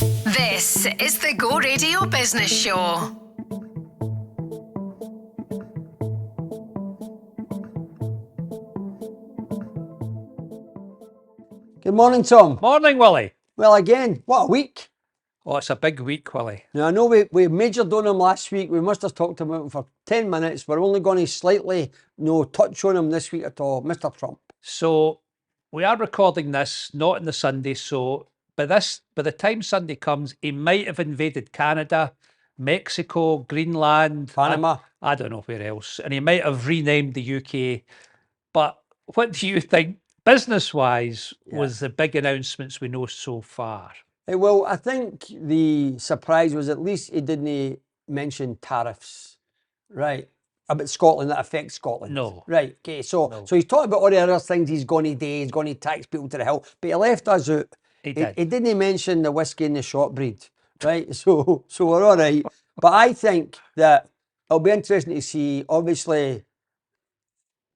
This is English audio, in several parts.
This is the Go Radio Business Show. Good morning, Tom. Morning, Willie. Well, again, what a week. Oh, it's a big week, Willie. Now, I know we majored on him last week. We must have talked about him for 10 minutes. We're only going to slightly touch on him this week at all. Mr. Trump. So we are recording this not on the Sunday, so by the time Sunday comes, he might have invaded Canada, Mexico, Greenland, Panama. I don't know where else, and he might have renamed the UK. But what do you think, business-wise, was the big announcements we know so far? Well, I think the surprise was at least he didn't mention tariffs, right? About Scotland, that affects Scotland. No. Right, okay, so he's talking about all the other things he's going to do, he's going to tax people to the hill, but he left us out. He did. He didn't mention the whiskey and the shortbread, right? So we're all right. But I think that it'll be interesting to see, obviously,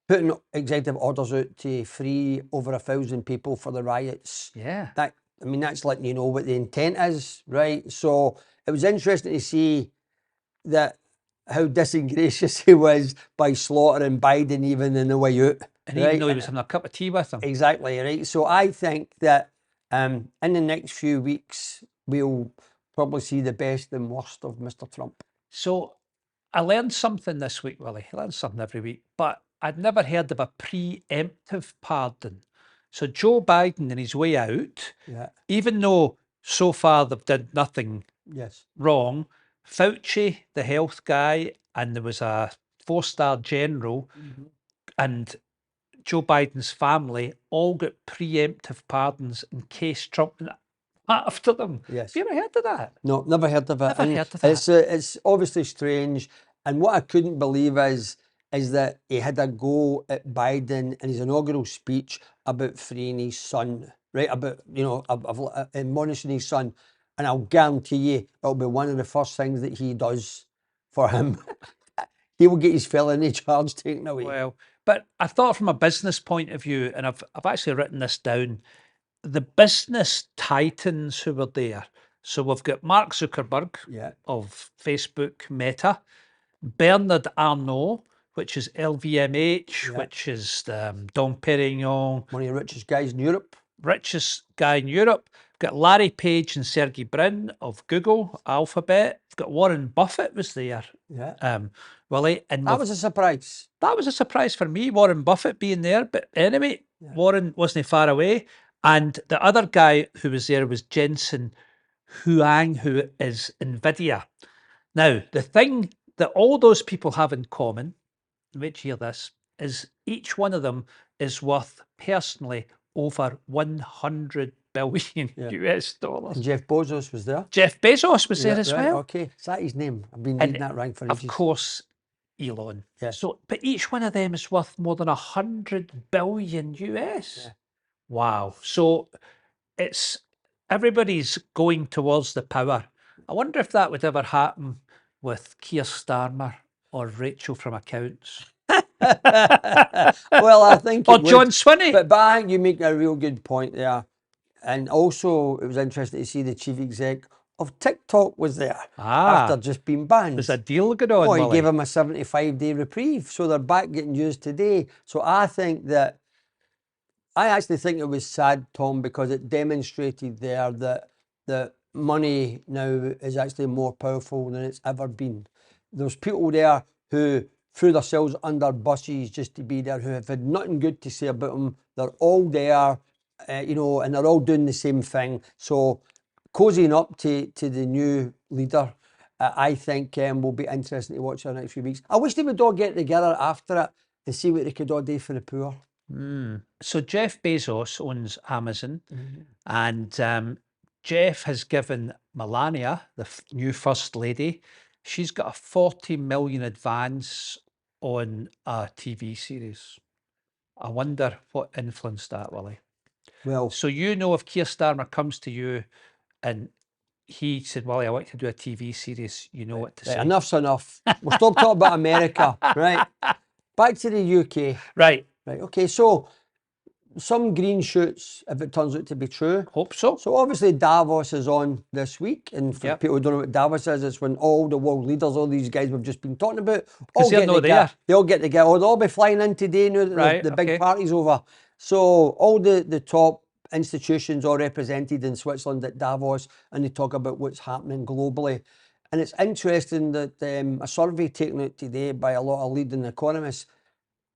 putting executive orders out to free over 1,000 people for the riots. Yeah. That's letting you know what the intent is, right? So it was interesting to see that how disingracious he was by slaughtering Biden even in the way out. And even though he was having a cup of tea with him. Exactly, right? So I think that in the next few weeks, we'll probably see the best and worst of Mr. Trump. So I learned something this week, Willie. I learn something every week, but I'd never heard of a preemptive pardon. So Joe Biden, in his way out, even though so far they've done nothing wrong, Fauci, the health guy, and there was a 4-star general, and Joe Biden's family all got preemptive pardons in case Trump went after them. Yes. Have you ever heard of that? No, never heard of it. Never heard of that. It's obviously strange. And what I couldn't believe is that he had a go at Biden in his inaugural speech about freeing his son, right? About, admonishing his son. And I'll guarantee you it'll be one of the first things that he does for him. He will get his felony charge taken away. Well, but I thought from a business point of view, and I've actually written this down, the business titans who were there. So we've got Mark Zuckerberg of Facebook, Meta, Bernard Arnault, which is LVMH, which is Dom Perignon. One of the richest guys in Europe. Richest guy in Europe. We've got Larry Page and Sergey Brin of Google, Alphabet. We've got Warren Buffett was there. Willie. And that was a surprise. That was a surprise for me, Warren Buffett being there. But anyway, Warren wasn't far away. And the other guy who was there was Jensen Huang, who is NVIDIA. Now, the thing that all those people have in common, wait, hear this, is each one of them is worth personally over 100 billion US dollars. And Jeff Bezos was there. Jeff Bezos was there as well. Okay, is that his name? I've been reading that rank for ages. Of course, Elon. Yeah. So, but each one of them is worth more than 100 billion US. Yeah. Wow. So everybody's going towards the power. I wonder if that would ever happen with Keir Starmer or Rachel from Accounts. Well, I think or John Swinney. But I think you make a real good point there. And also, it was interesting to see the chief exec of TikTok was there after just being banned. There's a deal going on. Well, he gave him a 75-day reprieve, so they're back getting used today. So I actually think it was sad, Tom, because it demonstrated there that the money now is actually more powerful than it's ever been. There's people there who threw themselves under buses just to be there, who have had nothing good to say about them. They're all there, and they're all doing the same thing. So cozying up to the new leader, I think will be interesting to watch over the next few weeks. I wish they would all get together after it and see what they could all do for the poor. So Jeff Bezos owns Amazon, and Jeff has given Melania, the new first lady, she's got a 40 million advance on a TV series. I wonder what influenced that, Willie. Well, so if Keir Starmer comes to you and he said, Willie, I want to do a TV series, you know what to say. Enough's enough. We'll stop talking about America, right? Back to the UK. Right. Okay, so some green shoots if it turns out to be true. Hope so. So obviously Davos is on this week, and for people who don't know what Davos is, it's when all the world leaders, all these guys we've just been talking about, all they're get not together. there. They all get together. Oh, they'll all be flying in today now that Right, the big okay. party's over. So all the top institutions are represented in Switzerland at Davos, and they talk about what's happening globally. And it's interesting that a survey taken out today by a lot of leading economists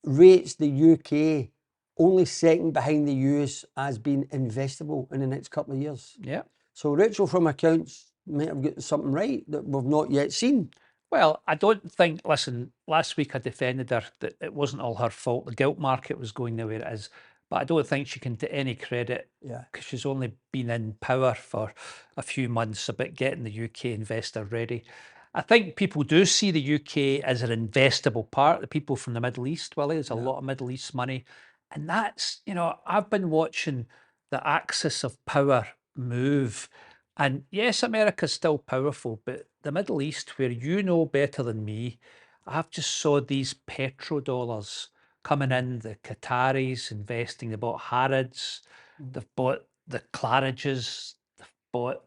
rates the UK only second behind the US as being investable in the next couple of years. Yeah. So Rachel from accounts might have got something right that we've not yet seen. Well, I don't think, listen, last week I defended her that it wasn't all her fault. The gilt market was going the way it is. But I don't think she can take any credit because she's only been in power for a few months about getting the UK investor ready. I think people do see the UK as an investable part. The people from the Middle East, Willie, there's a lot of Middle East money. And that's, you know, I've been watching the axis of power move. And yes, America's still powerful, but the Middle East, where you know better than me, I've just saw these petrodollars coming in, the Qataris investing. They bought Harrods, they've bought the Claridges, they've bought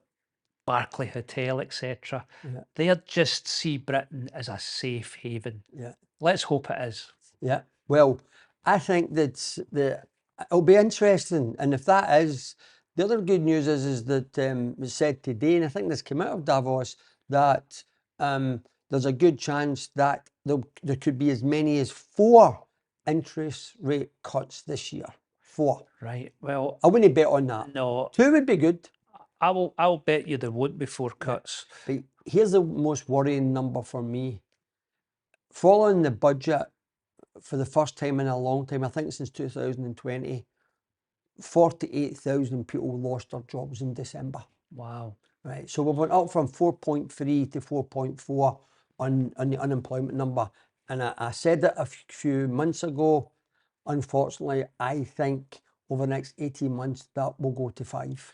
Barclay Hotel, etc. They just see Britain as a safe haven. Let's hope it is. Yeah. Well, I think it'll be interesting, and if that is, the other good news is that it was said today, and I think this came out of Davos, that there's a good chance that there could be as many as 4 interest rate cuts this year. 4. Right. Well, I wouldn't bet on that. No. 2 would be good. I'll bet you there won't be 4 cuts. But here's the most worrying number for me. Following the budget, for the first time in a long time, I think since 2020, 48,000 people lost their jobs in December. Wow. Right. So we went up from 4.3 to 4.4 on the unemployment number. And I said that a few months ago. Unfortunately, I think over the next 18 months that will go to 5.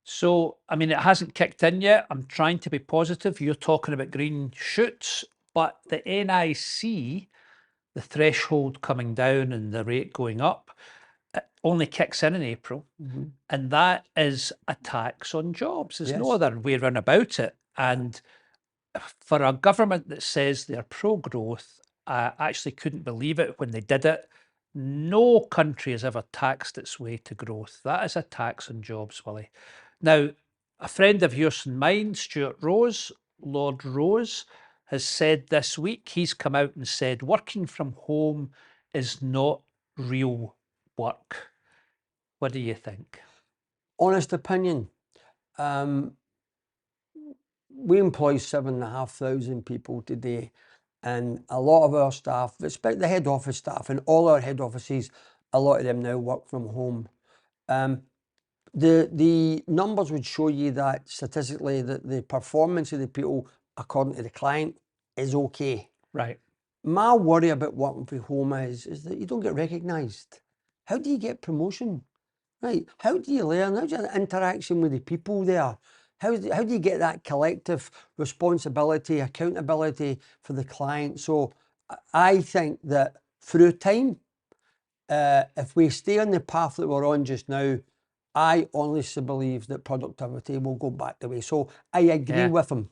So, I mean, it hasn't kicked in yet. I'm trying to be positive. You're talking about green shoots, but the NIC, the threshold coming down and the rate going up, it only kicks in April. And that is a tax on jobs. There's no other way around about it. And for a government that says they're pro-growth, I actually couldn't believe it when they did it. No country has ever taxed its way to growth. That is a tax on jobs, Willie. Now, a friend of yours and mine, Stuart Rose, Lord Rose, has said this week, he's come out and said working from home is not real work. What do you think? Honest opinion, we employ 7,500 people today, and a lot of our staff, especially the head office staff, and all our head offices, a lot of them now work from home. The numbers would show you that statistically that the performance of the people, according to the client, is okay. Right. My worry about working from home is that you don't get recognised. How do you get promotion? Right? How do you learn? How's your interaction with the people there? How do you get that collective responsibility, accountability for the client? So I think that through time, if we stay on the path that we're on just now, I honestly believe that productivity will go back the way. So I agree with him.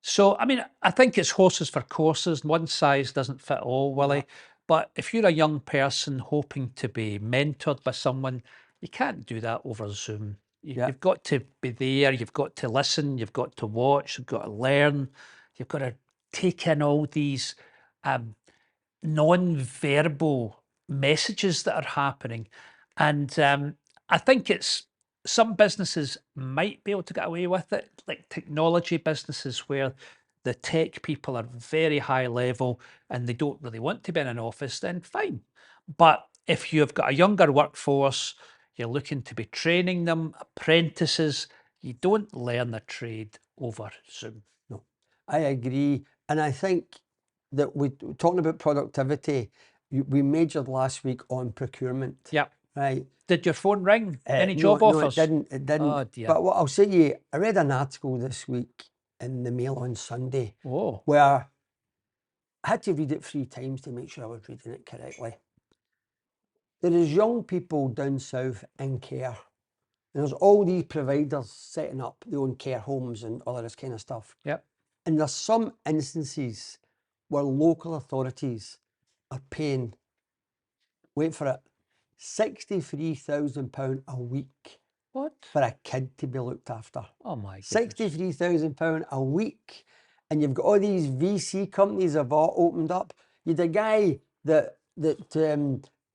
So, I mean, I think it's horses for courses. One size doesn't fit all, Willie. But if you're a young person hoping to be mentored by someone, you can't do that over Zoom. You've got to be there, you've got to listen, you've got to watch, you've got to learn, you've got to take in all these non-verbal messages that are happening. And I think some businesses might be able to get away with it, like technology businesses where the tech people are very high level and they don't really want to be in an office, then fine. But if you've got a younger workforce, you're looking to be training them, apprentices, you don't learn the trade over Zoom. No, I agree. And I think that we talking about productivity, we majored last week on procurement. Yeah. Right. Did your phone ring? Any job No, offers? it didn't. It didn't. Oh, dear. But what I'll say to you, I read an article this week in the Mail on Sunday Oh. where I had to read it 3 times to make sure I was reading it correctly. there is young people down south in care. And there's all these providers setting up their own care homes and all of this kind of stuff. Yep. And there's some instances where local authorities are paying, wait for it, £63,000 a week What? for a kid to be looked after. Oh my goodness. £63,000 a week. And you've got all these VC companies have all opened up. You had a guy that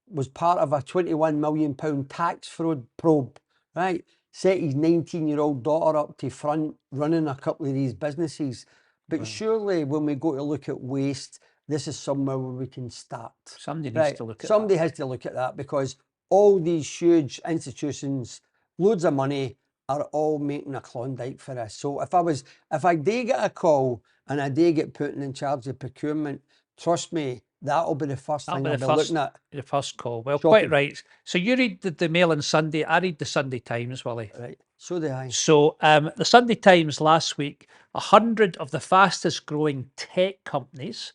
was part of a £21 million tax fraud probe, right? Set his 19-year-old daughter up to front running a couple of these businesses. But surely when we go to look at waste, this is somewhere where we can start. Somebody needs to look at Somebody has to look at that, because all these huge institutions, loads of money, are all making a Klondike for us. So if I do get a call and I do get put in charge of procurement, trust me, that'll be the first thing I'll be looking at. The first call. Well, Shopping. quite right. So you read the Mail on Sunday. I read the Sunday Times, Willie. Right. So do I. So the Sunday Times last week, 100 of the fastest growing tech companies.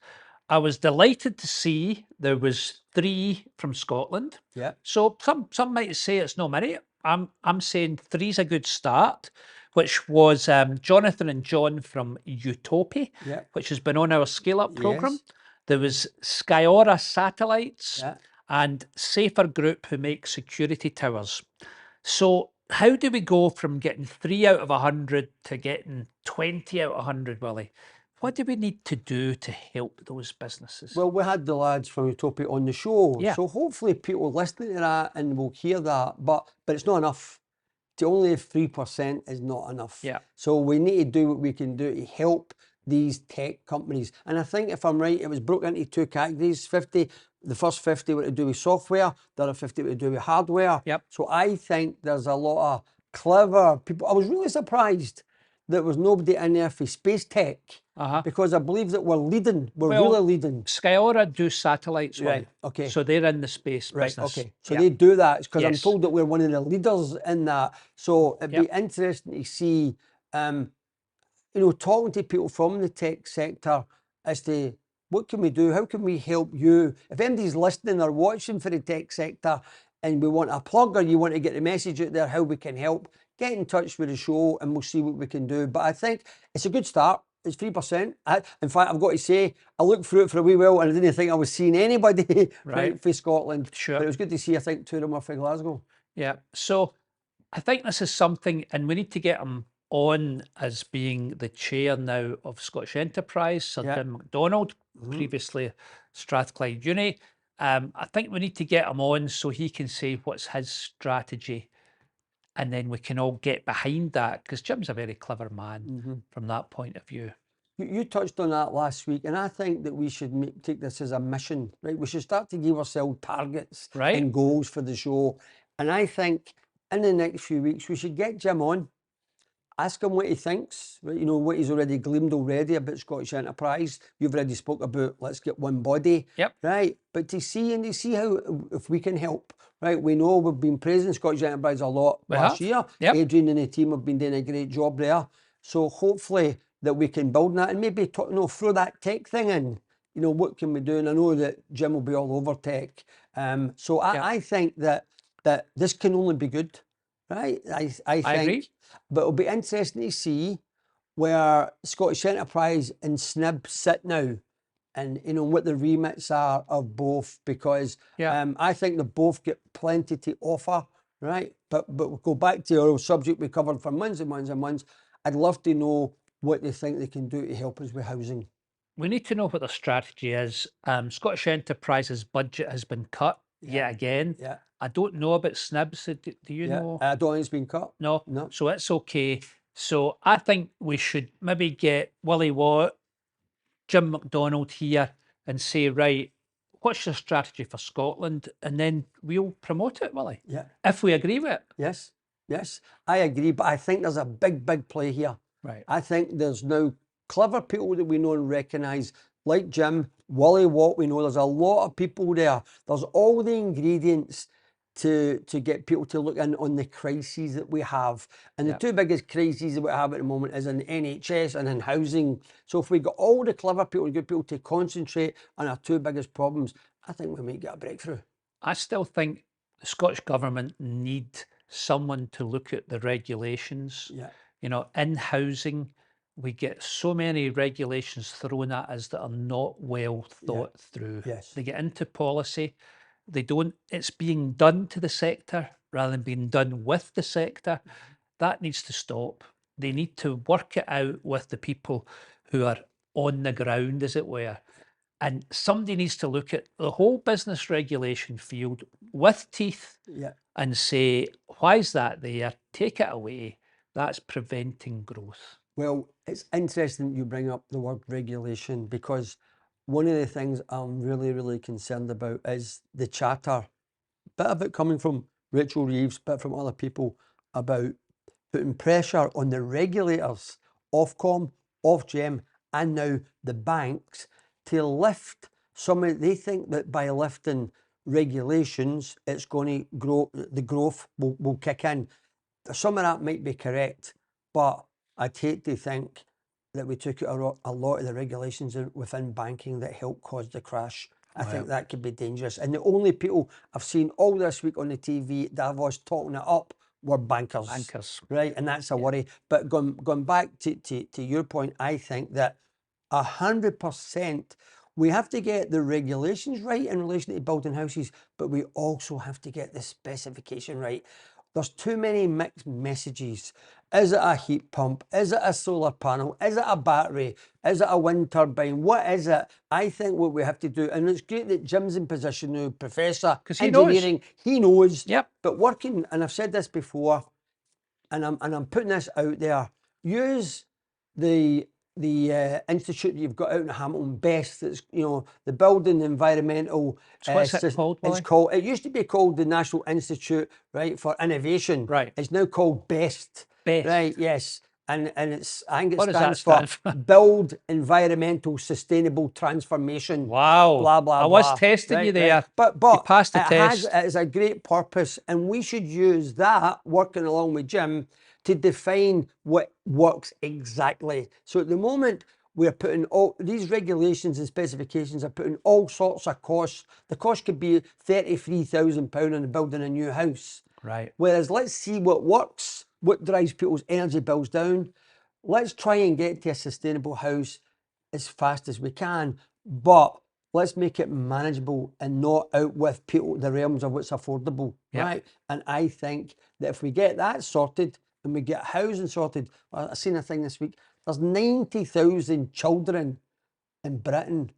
I was delighted to see there was 3 from Scotland. Yeah. So some might say it's no many. I'm saying 3's a good start, which was Jonathan and John from Utopia, Yeah. which has been on our Scale Up program. Yes. There was Skyora Satellites Yeah. and Safer Group, who make security towers. So how do we go from getting 3 out of 100 to getting 20 out of 100, Willie? What do we need to do to help those businesses? Well, we had the lads from Utopia on the show, Yeah. so hopefully people listening to that and will hear that, but it's not enough. To only 3% is not enough. Yeah. So we need to do what we can do to help these tech companies. And I think, if I'm right, it was broken into 2 categories. The first 50 were to do with software, the other 50 were to do with hardware. Yep. So I think there's a lot of clever people. I was really surprised there was nobody in there for space tech, because I believe that we're leading. We're really leading. Skyora do satellites, Right, Willie. okay. So they're in the space Right, business. okay. So they do that, because I'm Yes. told that we're one of the leaders in that. So it'd be interesting to see, talking to people from the tech sector as to what can we do, how can we help you. If anybody's listening or watching for the tech sector and we want a plug, or you want to get the message out there how we can help, get in touch with the show and we'll see what we can do. But I think it's a good start. It's 3%. In fact, I've got to say, I looked through it for a wee while and I didn't think I was seeing anybody from Scotland. Sure. But it was good to see, I think, 2 of them were from Glasgow. Yeah. So I think this is something, and we need to get him on as being the chair now of Scottish Enterprise, Sir Jim MacDonald, previously Strathclyde Uni. I think we need to get him on so he can say what's his strategy, and then we can all get behind that, because Jim's a very clever man from that point of view. You touched on that last week, and I think that we should take this as a mission, right? We should start to give ourselves targets and goals for the show. And I think in the next few weeks, we should get Jim on, ask him what he thinks, right? What he's already gleamed already about Scottish Enterprise. You've already spoke about let's get one body, right? But to see how, if we can help, right? We know we've been praising Scottish Enterprise a lot last year. Adrian and the team have been doing a great job there. So hopefully that we can build that and maybe throw that tech thing in. What can we do? And I know that Jim will be all over tech. So I think that this can only be good, right? I think. I agree. But it'll be interesting to see where Scottish Enterprise and SNIB sit now, and what the remits are of both, because I think they both get plenty to offer, right? But we'll go back to our subject we covered for months and months and months. I'd love to know what they think they can do to help us with housing. We need to know what the strategy is. Scottish Enterprise's budget has been cut yet again. I don't know about SNIBs. Do you know? I don't think it's been cut. No. So it's okay. So I think we should maybe get Willie Watt, Jim MacDonald here, and say, right, what's your strategy for Scotland? And then we'll promote it, Willie. Yeah. If we agree with it. Yes, I agree. But I think there's a big play here. Right. I think there's now clever people that we know and recognise, like Jim, Willie Watt. We know there's a lot of people there. There's all the ingredients to get people to look in on the crises that we have. And the 2 biggest crises that we have at the moment is in NHS and in housing. So if we got all the clever people and good people to concentrate on our 2 biggest problems, I think we might get a breakthrough. I still think the Scottish Government need someone to look at the regulations. Yeah. You know, in housing, we get so many regulations thrown at us that are not well thought through. Yes. They get into policy, they don't, it's being done to the sector rather than being done with the sector. That needs to stop. They need to work it out with the people who are on the ground, as it were. And somebody needs to look at the whole business regulation field with teeth and say, why is that there? Take it away. That's preventing growth. Well, it's interesting you bring up the word regulation, because one of the things I'm really, really concerned about is the chatter, bit of it coming from Rachel Reeves, bit from other people, about putting pressure on the regulators, Ofcom, Ofgem, and now the banks, to lift some of, they think that by lifting regulations, it's going to grow, the growth will kick in. Some of that might be correct, but I'd hate to think that we took out a lot of the regulations within banking that helped cause the crash. I think that could be dangerous. And the only people I've seen all this week on the TV, Davos, talking it up, were bankers. Bankers. Right, and that's a worry. But going back to your point, I think that 100%, we have to get the regulations right in relation to building houses, but we also have to get the specification right. There's too many mixed messages. Is it a heat pump? Is it a solar panel? Is it a battery? Is it a wind turbine? What is it? I think what we have to do, and it's great that Jim's in position now, Professor Engineering, he knows. Yep. But working, and I've said this before, and I'm putting this out there, use the institute that you've got out in Hamilton, BEST, that's, you know, the Building Environmental. What's it called, Willie? It's called, it used to be called the National Institute, right, for Innovation. Right. It's now called BEST. BEST. Right, yes. And it's, I think it What does stands that stand for for? Build Environmental Sustainable Transformation. Wow. Blah, blah, I was blah. testing you there. But You passed the it test. it is a great purpose, and we should use that, working along with Jim, to define what works exactly. So at the moment, we're putting all these regulations and specifications are putting all sorts of costs. The cost could be £33,000 on building a new house. Right. Whereas let's see what works, what drives people's energy bills down. Let's try and get to a sustainable house as fast as we can, but let's make it manageable and not out with people the realms of what's affordable, right? And I think that if we get that sorted and we get housing sorted, I seen a thing this week, there's 90,000 children in Britain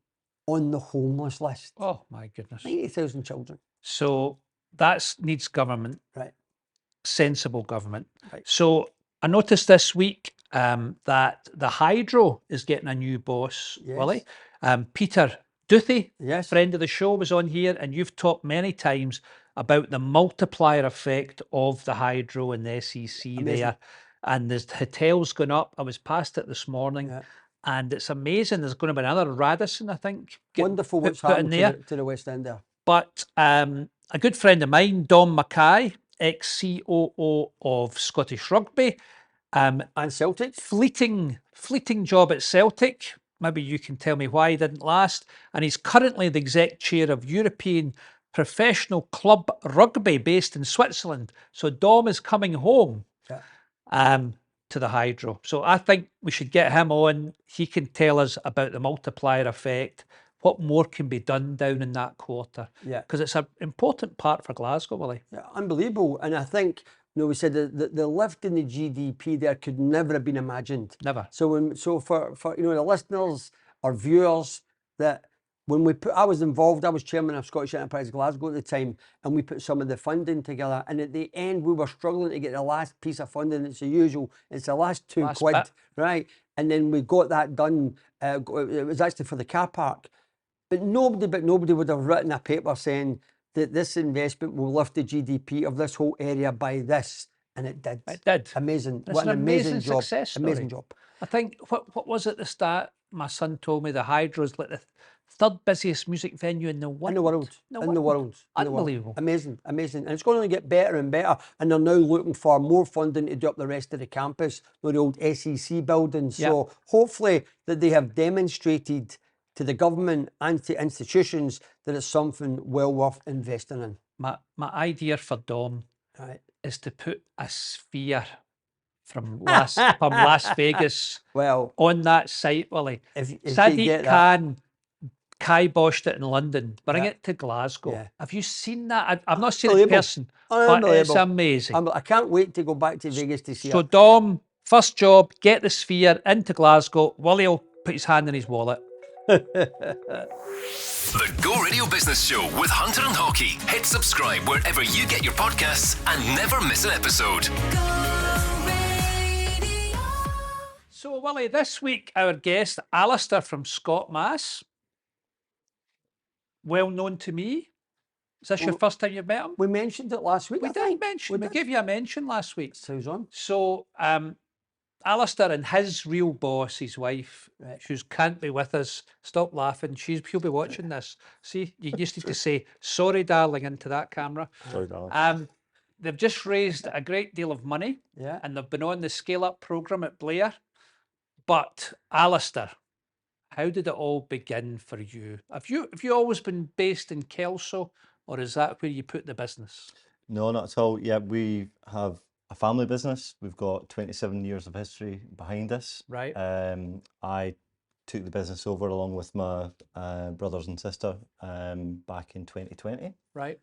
on the homeless list. Oh my goodness. 90,000 children. So that needs government. Right. Sensible government. Right. So I noticed this week that the hydro is getting a new boss, Willie. Peter Duthie, friend of the show, was on here, and you've talked many times about the multiplier effect of the hydro and the SEC there. And the hotel's gone up. I was past it this morning. And it's amazing. There's going to be another Radisson, I think. Wonderful what's happened to the West End there. But a good friend of mine, Dom Mackay, ex-COO of Scottish Rugby, and Celtic. Fleeting job at Celtic. Maybe you can tell me why he didn't last. And he's currently the exec chair of European Professional Club Rugby based in Switzerland. So Dom is coming home to the hydro. So I think we should get him on. He can tell us about the multiplier effect, what more can be done down in that quarter. Because it's an important part for Glasgow, Willie. Yeah, unbelievable. And I think, you know, we said that the lift in the GDP there could never have been imagined. Never. So for you know, the listeners or viewers, that when I was involved, I was chairman of Scottish Enterprise Glasgow at the time, and we put some of the funding together. And at the end, we were struggling to get the last piece of funding. It's the usual. It's the last two quid, right? And then we got that done. It was actually for the car park. But nobody would have written a paper saying that this investment will lift the GDP of this whole area by this. And it did. It did. Amazing. It's what an amazing job. Success story. Amazing job. I think, what was it at the start? My son told me the Hydro is like the third busiest music venue in the world. In the world. Unbelievable. Amazing. And it's going to get better and better. And they're now looking for more funding to do up the rest of the campus, the old SEC buildings. So hopefully that they have demonstrated to the government and to institutions that it's something well worth investing in. My idea for Dom Right. is to put a sphere from Las Vegas Well, on that site, Willie. if you Sadiq get that, Khan kiboshed it in London. Bring Yeah. it to Glasgow. Yeah. Have you seen that? I've not seen it in Unbelievable. person, but it's Unbelievable. amazing. I can't wait to go back to Vegas to see So it. Dom, first job, get the sphere into Glasgow. Willie will put his hand in his wallet. The Go Radio Business Show with Hunter and Haughey. Hit subscribe wherever you get your podcasts and never miss an episode. So Willie, this week our guest, Alistair from Scotmas, well known to me. Is this your first time you've met him? We mentioned it last week. We did mention. We gave you a mention last week. Sounds on. So, Alistair and his real boss, his wife, who can't be with us, stop laughing. She'll be watching this. See, you just need to say sorry, darling, into that camera. Sorry, darling. They've just raised a great deal of money, and they've been on the Scale Up program at Blair. But Alistair, how did it all begin for you? Have you always been based in Kelso, or is that where you put the business? No, not at all. Yeah, we have a family business. We've got 27 years of history behind us. Right. I took the business over along with my brothers and sister back in 2020. Right.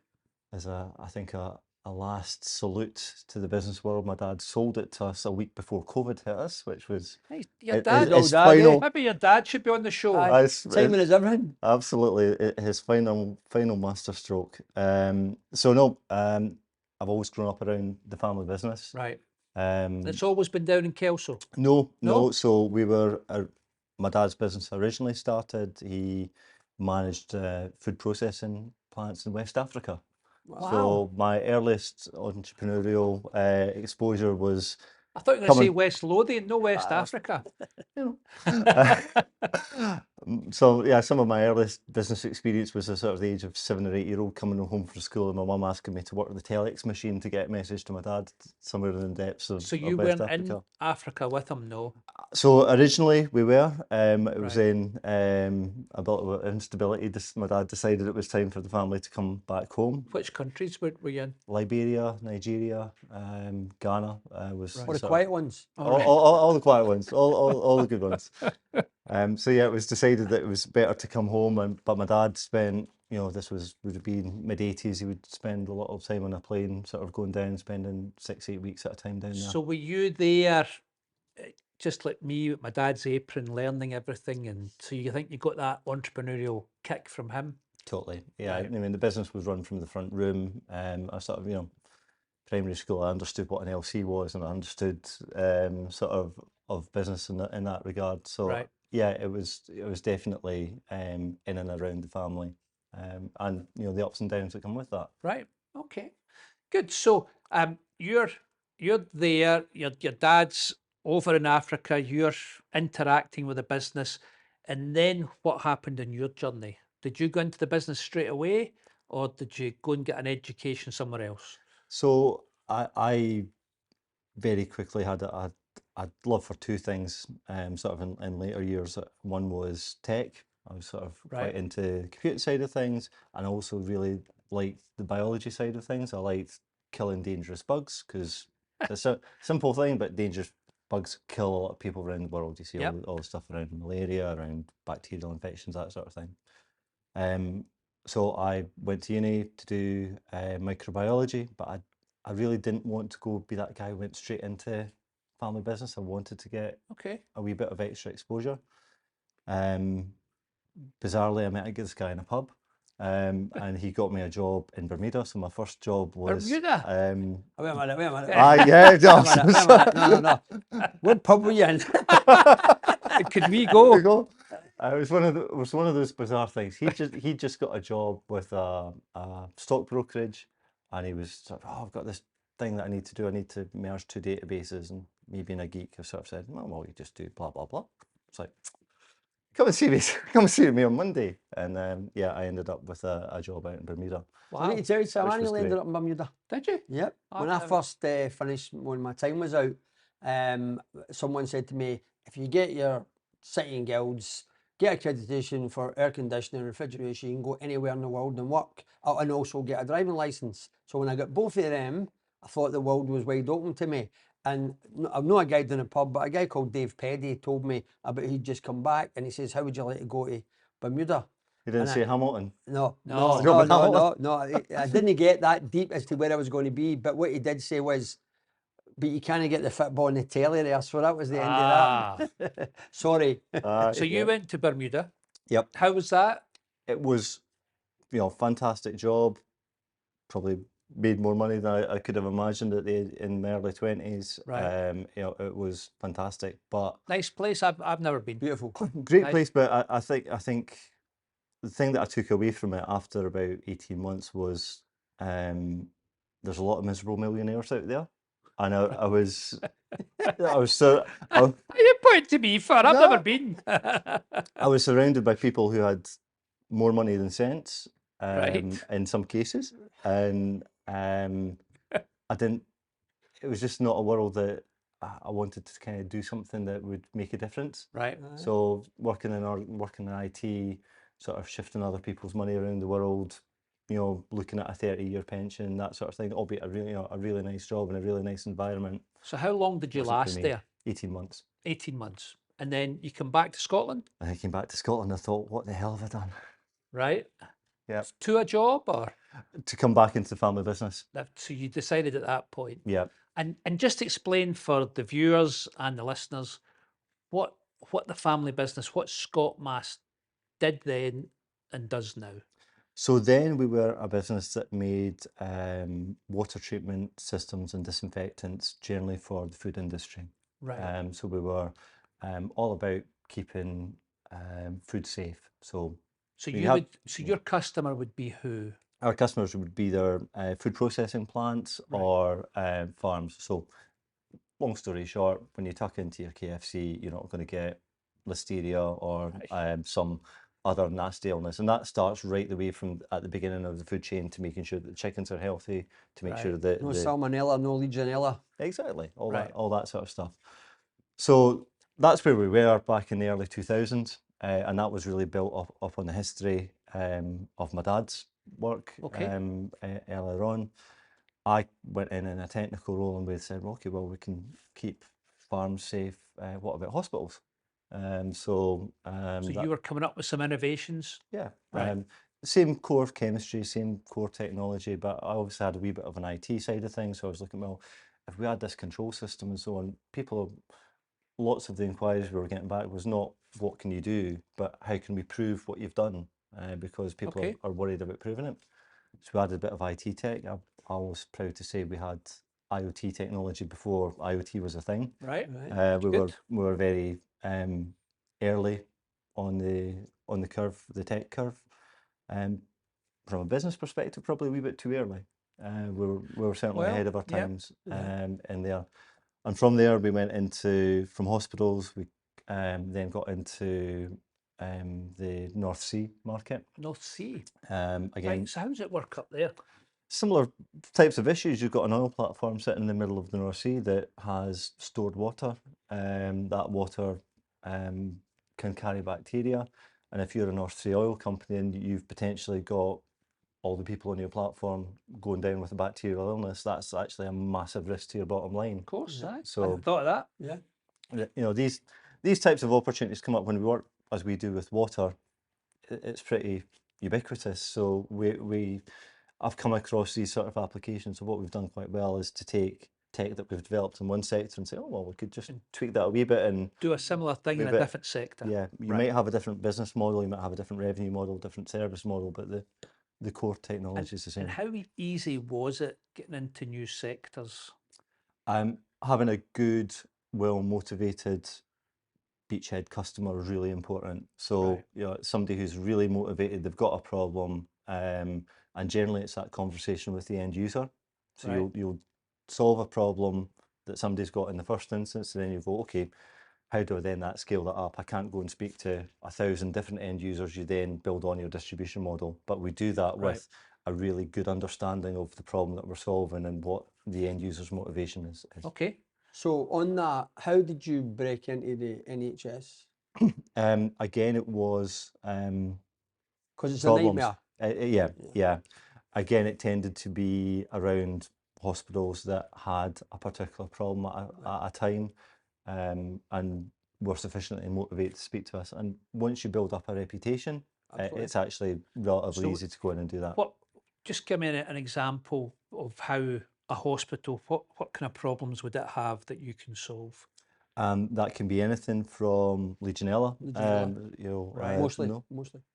As I think a last salute to the business world. My dad sold it to us a week before COVID hit us, which was Hey, your dad. his dad, final. Maybe your dad should be on the show. Timing is everything. Absolutely, his final masterstroke. So no, I've always grown up around the family business. Right. Um, It's always been down in Kelso. no. No? So we were. My dad's business originally started. He managed food processing plants in West Africa. Wow. So my earliest entrepreneurial exposure was. I thought you were going to say West Lothian, no West Africa. So yeah, some of my earliest business experience was a sort of the age of 7 or 8 year old coming home from school and my mum asking me to work the telex machine to get a message to my dad somewhere in the depths of So you West weren't Africa. in Africa with him, no? So originally we were. It was in a bit of instability. My dad decided it was time for the family to come back home. Which countries were you in? Liberia, Nigeria, Ghana was Or the sort of- quiet ones. all the quiet ones, all the good ones. So yeah, it was decided that it was better to come home, but my dad spent, this would have been mid-80s, he would spend a lot of time on a plane, sort of going down, spending 6-8 weeks at a time down there. So were you there, just like me, with my dad's apron, learning everything, and so you think you got that entrepreneurial kick from him? Totally, yeah. Right. I mean, the business was run from the front room. I sort of, primary school, I understood what an LC was, and I understood sort of business in that regard. So Right. yeah, it was definitely in and around the family, and the ups and downs that come with that. Right. Okay. Good. So you're there. Your dad's over in Africa. You're interacting with the business, and then what happened in your journey? Did you go into the business straight away, or did you go and get an education somewhere else? So I very quickly had a love for two things, sort of in later years. One was tech. I was sort of quite into the computer side of things, and I also really liked the biology side of things. I liked killing dangerous bugs because it's a simple thing, but dangerous bugs kill a lot of people around the world. You see all the stuff around malaria, around bacterial infections, that sort of thing. So I went to uni to do microbiology, but I really didn't want to go be that guy who went straight into family business. I wanted to get a wee bit of extra exposure. Bizarrely, I met this guy in a pub, and he got me a job in Bermuda. So my first job was Bermuda? Wait a minute. yeah, Wait a minute. No. What pub were you in? Could we go? It was one of those bizarre things. He just got a job with a stock brokerage, and he was sort of, I've got this thing that I need to do. I need to merge two databases, and me being a geek, I sort of said, well, you just do blah blah blah. It's like, come and see me on Monday, and I ended up with a job out in Bermuda. Wow. I need to tell you, so I Which was only ended great. up in Bermuda. Did you? Yep. When I first finished, when my time was out, someone said to me, if you get your City and Guilds, get accreditation for air conditioning, refrigeration, you can go anywhere in the world and work, and also get a driving licence. So when I got both of them, I thought the world was wide open to me. And I'm not a guy down a pub, but a guy called Dave Peddy told me about he'd just come back, and he says, how would you like to go to Bermuda? You didn't say Hamilton? No, No. I didn't get that deep as to where I was going to be, but what he did say was, but you can't get the football on the telly there, so that was the end of that. Sorry. So you went to Bermuda. Yep. How was that? It was, fantastic job. Probably made more money than I could have imagined in my early 20s. Right. It was fantastic, but Nice place. I've never been. Beautiful. great Nice. place. But I think the thing that I took away from it after about 18 months was there's a lot of miserable millionaires out there, and I was so You point to me for I've No. never been. I was surrounded by people who had more money than sense, Right. in some cases, and I didn't. It was just not a world that I wanted to kind of do something that would make a difference. Right. So working in IT, sort of shifting other people's money around the world, looking at a 30-year pension, that sort of thing, albeit a really nice job and a really nice environment. So how long did you Wasn't for last me. there? 18 months. 18 months. And then you come back to Scotland, And I came back to Scotland. I thought, what the hell have I done? right? Yeah. To a job, or To come back into the family business. so you decided at that point. Yeah. And just explain for the viewers and the listeners what the family business, what Scotmas did then and does now. So then we were a business that made water treatment systems and disinfectants generally for the food industry. Right. So we were all about keeping food safe. So So we you have- would, so your customer would be who? our customers would be their food processing plants Right. or farms. So long story short, when you tuck into your KFC, you're not going to get listeria or some other nasty illness. And that starts right the way from at the beginning of the food chain to making sure that the chickens are healthy, to make sure that No salmonella, no legionella. exactly all Right. that sort of stuff. So that's where we were back in the early 2000s, and that was really built up on the history of my dad's work. Okay. Earlier on, I went in a technical role, and we said, okay, well, we can keep farms safe. What about hospitals? So you were coming up with some innovations. yeah, Right. same core of chemistry, same core technology, but I obviously had a wee bit of an IT side of things. So I was looking, well, if we had this control system and so on, lots of the inquiries we were getting back was not what can you do, but how can we prove what you've done? Because people Okay. are worried about proving it. So we added a bit of IT tech. I was proud to say we had IoT technology before IoT was a thing. Right. We good. were very early on the curve, the tech curve. From a business perspective, probably a wee bit too early. We were certainly Well, ahead of our yeah, times in there. And from there, we went from hospitals. We then got into the North Sea market. North Sea. Again, Right. So how does it work up there? similar types of issues. You've got an oil platform sitting in the middle of the North Sea that has stored water. That water can carry bacteria. And if you're a North Sea oil company and you've potentially got all the people on your platform going down with a bacterial illness, that's actually a massive risk to your bottom line. Of course. I So- hadn't thought of that. Yeah. These types of opportunities come up when we work as we do with water. It's pretty ubiquitous. So I've come across these sort of applications. So what we've done quite well is to take tech that we've developed in one sector and say, oh well, we could just tweak that a wee bit and Do a similar thing in a Maybe- different sector. yeah, you Right. might have a different business model, you might have a different revenue model, different service model, but the core technology is the same. And how easy was it getting into new sectors? Having a good, well-motivated beachhead customer is really important. So, Right. Somebody who's really motivated, they've got a problem, and generally it's that conversation with the end user. So Right. you'll solve a problem that somebody's got in the first instance, and then you go, okay, how do I then scale that up? I can't go and speak to 1,000 different end users. You then build on your distribution model, but we do that Right. with a really good understanding of the problem that we're solving and what the end user's motivation is. Okay. So on that, how did you break into the NHS? Again, it was Because it's problems. a nightmare. Yeah. Again, it tended to be around hospitals that had a particular problem at a time, and were sufficiently motivated to speak to us. And once you build up a reputation, it's actually relatively easy to go in and do that. Just give me an example of how a hospital, what kind of problems would it have that you can solve? That can be anything from Legionella. Mostly.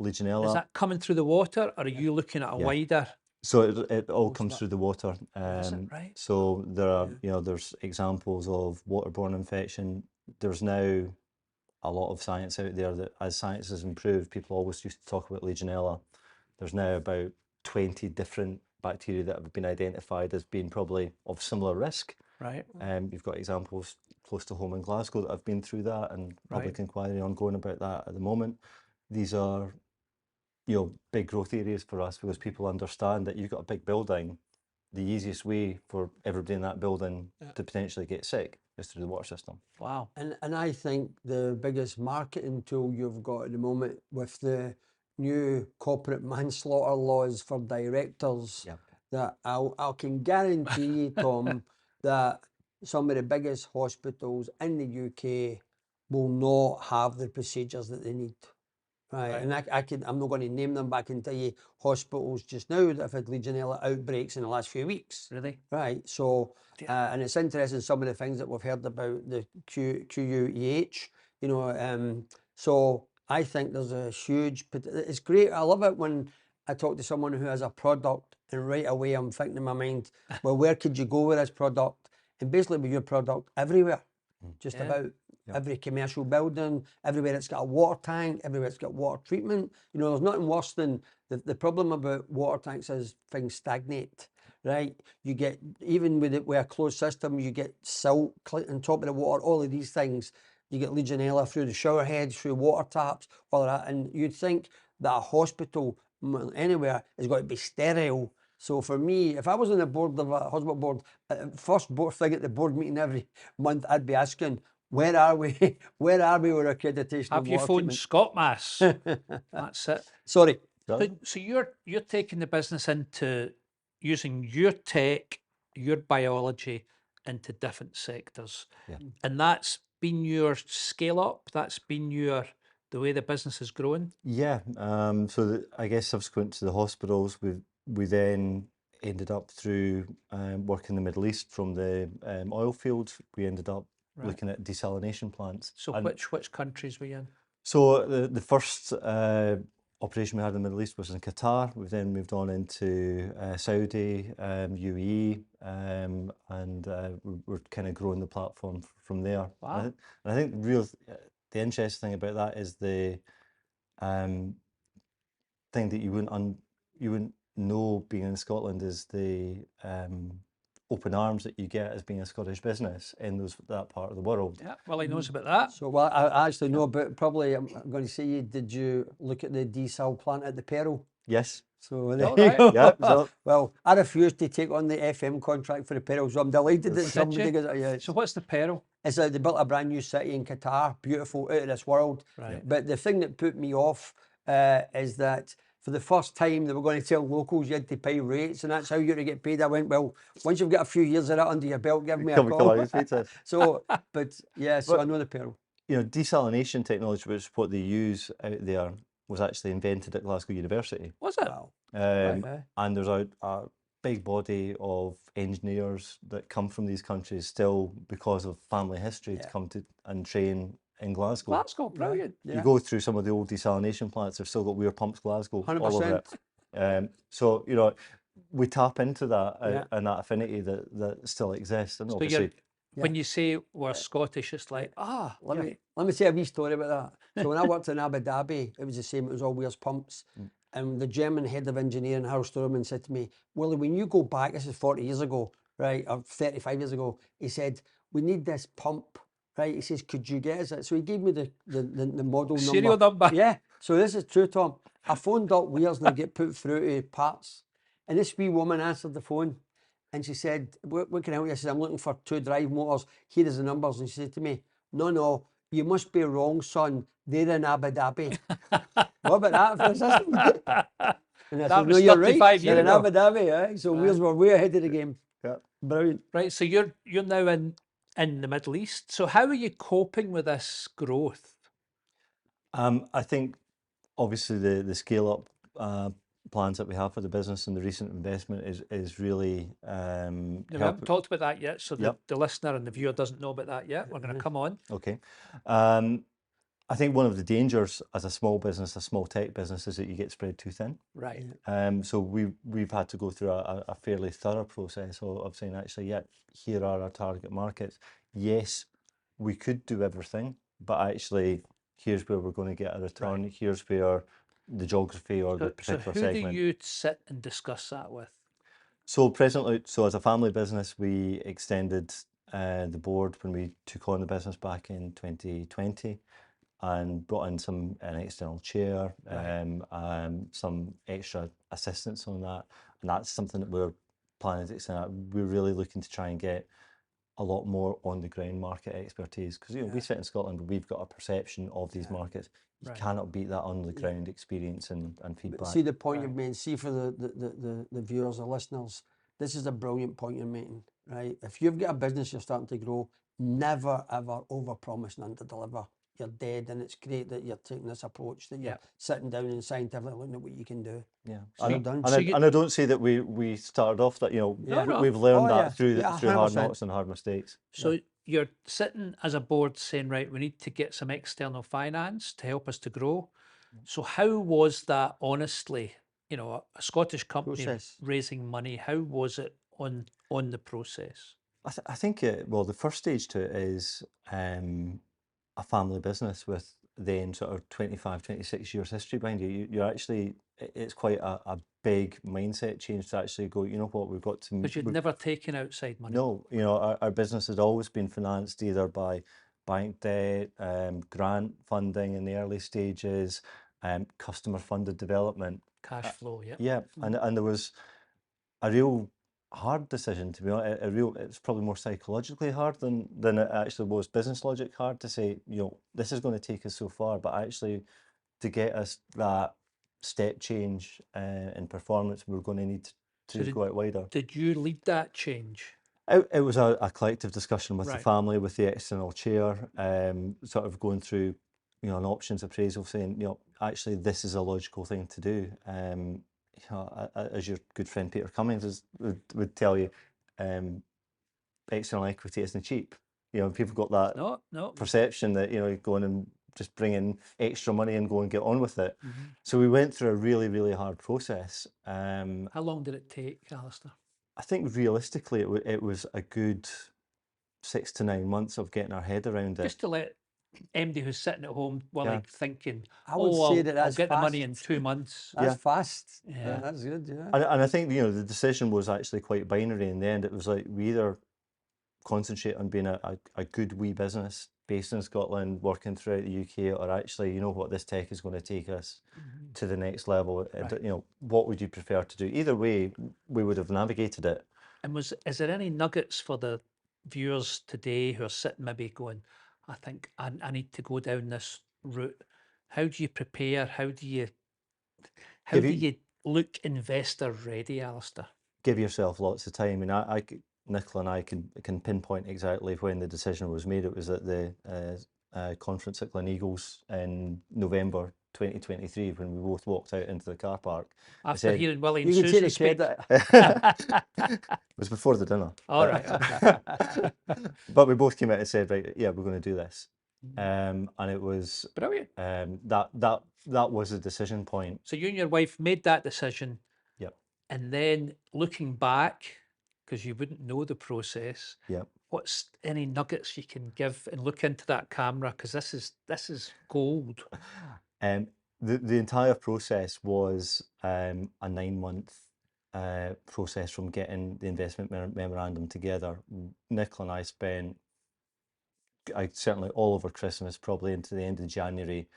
Legionella. Is that coming through the water, or are you looking at a wider? So it all comes through the water. Is it right? So there are, there's examples of waterborne infection. There's now a lot of science out there that, as science has improved, people always used to talk about Legionella. There's now about 20 different bacteria that have been identified as being probably of similar risk. Right. You've got examples close to home in Glasgow that have been through that, and public inquiry ongoing about that at the moment. These are, big growth areas for us, because people understand that you've got a big building. The easiest way for everybody in that building to potentially get sick is through the water system. Wow. And I think the biggest marketing tool you've got at the moment with the new corporate manslaughter laws for directors, that I can guarantee you, Tom, that some of the biggest hospitals in the UK will not have the procedures that they need. Right. And I'm not going to name them, but I can tell you hospitals just now that have had Legionella outbreaks in the last few weeks. Really? Right. So, and it's interesting some of the things that we've heard about the QUEH, so I think there's a huge, it's great. I love it when I talk to someone who has a product and right away I'm thinking in my mind, well, where could you go with this product? And basically with your product everywhere, just about. Every commercial building, everywhere it's got a water tank, everywhere it's got water treatment. There's nothing worse than the problem about water tanks is things stagnate, right? You get, even with a closed system, you get silt on top of the water, all of these things. You get Legionella through the shower heads, through water taps, all of that. And you'd think that a hospital anywhere has got to be sterile. So for me, if I was on the board of a hospital board, first thing at the board meeting every month, I'd be asking, where are we? Where are we with accreditation? Have you phoned Scotmas? That's it. Sorry. So you're taking the business into using your tech, your biology into different sectors, and that's been your scale up. That's been the way the business is growing. Yeah. I guess subsequent to the hospitals, we then ended up through work in the Middle East from the oil fields. We ended up looking at desalination plants. So which countries were you in? So the first operation we had in the Middle East was in Qatar. We've then moved on into Saudi, UAE, and we're kind of growing the platform from there. Wow. And I think the interesting thing about that is the thing that you wouldn't know being in Scotland is the open arms that you get as being a Scottish business in that part of the world. Yeah, well, he knows about that. So, well, I actually know about, probably, I'm going to say, did you look at the desal plant at the Pearl? Yes. So there you go. Yeah, so. Well, I refused to take on the FM contract for the Pearl, so I'm delighted that somebody goes, yeah. So what's the Pearl? It's they built a brand new city in Qatar, beautiful, out of this world. Right. But the thing that put me off is that for the first time they were going to tell locals you had to pay rates, and that's how you're to get paid. I went, well, once you've got a few years of that under your belt, give me a call. So, but yeah, so I know the Pearl. Desalination technology, which is what they use out there, was actually invented at Glasgow University. Was it? Wow. And there's a big body of engineers that come from these countries still, because of family history, to come to and train in Glasgow. Glasgow, brilliant. You go through some of the old desalination plants, they've still got Weir Pumps Glasgow 100%. all over it. So, we tap into that and that affinity that still exists. And So obviously, when you say we're Scottish, it's like, let me say a wee story about that. So when I worked in Abu Dhabi, it was the same, it was all Weir Pumps. And the German head of engineering, Harold Sturman, said to me, Willie, when you go back, this is 40 years ago, right, or 35 years ago, he said, we need this pump, right? He says, could you get us it? So he gave me the model number. Serial number. Yeah, so this is true, Tom. I phoned up Weirs and I get put through to parts. And this wee woman answered the phone and she said, what can I help you? I said, I'm looking for 2 drive motors. Here is the numbers. And she said to me, no, You must be wrong, son. They're in Abu Dhabi. What about that for a system? And I That said, no, was you're right. 35 They're years in ago. Abu Dhabi, eh? So we're way ahead of the game. Yeah. Brilliant. Right, so you're now in the Middle East. So how are you coping with this growth? I think obviously the scale up plans that we have for the business and the recent investment is really No, we haven't talked about that yet, so Yep. the listener and the viewer doesn't know about that yet. We're going to come on. Okay. I think one of the dangers as a small business, a small tech business, is that you get spread too thin. Right. So we've had to go through a fairly thorough process of saying, actually, yeah, here are our target markets. Yes, we could do everything, but actually, here's where we're going to get a return. Right. Here's where the geography or the particular segment. So who do you sit and discuss that with? So presently, as a family business, we extended the board when we took on the business back in 2020. And brought in an external chair, some extra assistance on that, and that's something that we're planning to extend. We're really looking to try and get a lot more on the ground market expertise, because we sit in Scotland, but we've got a perception of these markets. You cannot beat that on the ground experience and feedback. But see the point you've made. See for the viewers, the listeners, this is a brilliant point you're making, right? If you've got a business you're starting to grow, never ever overpromise and underdeliver. You're dead, and it's great that you're taking this approach, that you're sitting down and scientifically looking at what you can do. Yeah, well done. And I don't say that we started off that, we've learned that through hard knocks and hard mistakes. So you're sitting as a board saying, right, we need to get some external finance to help us to grow. So how was that, honestly, a Scottish company raising money, how was it on the process? I think the first stage to it is a family business with then sort of 25, 26 years history behind you. You're actually, it's quite a big mindset change to actually go, you know what, we've got to... Because you'd never taken outside money. No, our business has always been financed either by bank debt, grant funding in the early stages, customer funded development. Cash flow, yeah. Yeah, and there was a real hard decision, to be honest. It's probably more psychologically hard than it actually was business logic hard to say, this is going to take us so far, but actually to get us that step change in performance, we're going to need to go out wider. Did you lead that change? It was a collective discussion with the family, with the external chair, sort of going through, an options appraisal, saying, actually this is a logical thing to do. As your good friend Peter Cummings would tell you, external equity isn't cheap. People got that perception that go in and just bring in extra money and go and get on with it. So we went through a really, really hard process. How long did it take, Alistair? I think realistically it was a good 6 to 9 months of getting our head around it. Just to let MD who's sitting at home thinking, I'll get the money in 2 months. That's fast. Yeah, that's good. Yeah. And I think the decision was actually quite binary in the end. It was like we either concentrate on being a good wee business based in Scotland, working throughout the UK, or actually, this tech is going to take us to the next level. Right. What would you prefer to do? Either way, we would have navigated it. And is there any nuggets for the viewers today who are sitting maybe going, I think I need to go down this route? How do you prepare? How do you look investor ready, Alistair? Give yourself lots of time. Nicola and I can pinpoint exactly when the decision was made. It was at the conference at Gleneagles in November 2023 when we both walked out into the car park. After hearing Willie and you Susan speak. It was before the dinner. All right. Okay. But we both came out and said, right, yeah, we're going to do this. And it was brilliant. That was the decision point. So you and your wife made that decision. Yep. And then looking back, because you wouldn't know the process. Yep. What's any nuggets you can give and look into that camera, because this is gold. The entire process was a 9-month process from getting the investment memorandum together. Nicola and I spent, certainly all over Christmas, probably into the end of January,